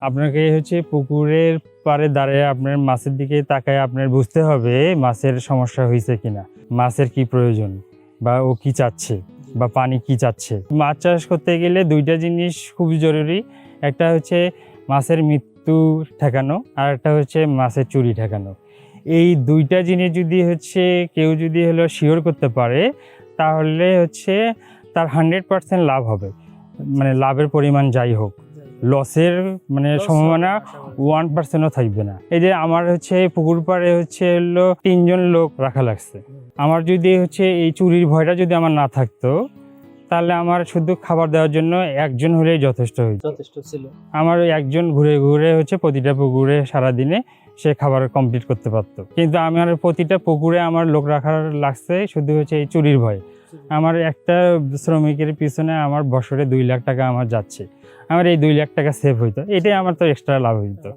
আপনাকে পুকুরের পাড়ে দাঁড়িয়ে আপনার মাছের দিকে তাকায় আপনার বুঝতে হবে মাছের সমস্যা হয়েছে কিনা, মাছের কি প্রয়োজন বা ও কি চাচ্ছে বা পানি কি চাচ্ছে। মাছ চাষ করতে গেলে দুইটা জিনিস খুবই জরুরি, একটা মাছের মৃত্যু ঠেকানো আর একটা মাছের চুরি ঠেকানো। এই দুইটা জিনিস যদি কেউ যদি শিওর করতে পারে তাহলে তার 100% লাভ হবে, মানে লাভের পরিমাণ যাই হোক, লসের সম্ভাবনা 1%ও থাকবে না। এই যে আমার পুকুর পাড়ে 3জন লোক রাখা লাগছে। আমার যদি এই চুরির ভয়টা যদি আমার না থাকতো তাহলে আমার শুধু খাবার দেওয়ার জন্য একজন হলেই যথেষ্ট ছিল। আমার ওই একজন ঘুরে ঘুরে প্রতিটা পুকুরে সারাদিনে সে খাবার কমপ্লিট করতে পারতো। কিন্তু আমার প্রতিটা পুকুরে আমার লোক রাখার লাগছে শুধু এই চুরির ভয়। আমার একটা শ্রমিকের পিছনে আমার বছরে 2 লাখ টাকা আমার যাচ্ছে, আমার এই 2 লাখ টাকা সেভ হইতো, এটাই আমার তো এক্সট্রা লাভ হইতো।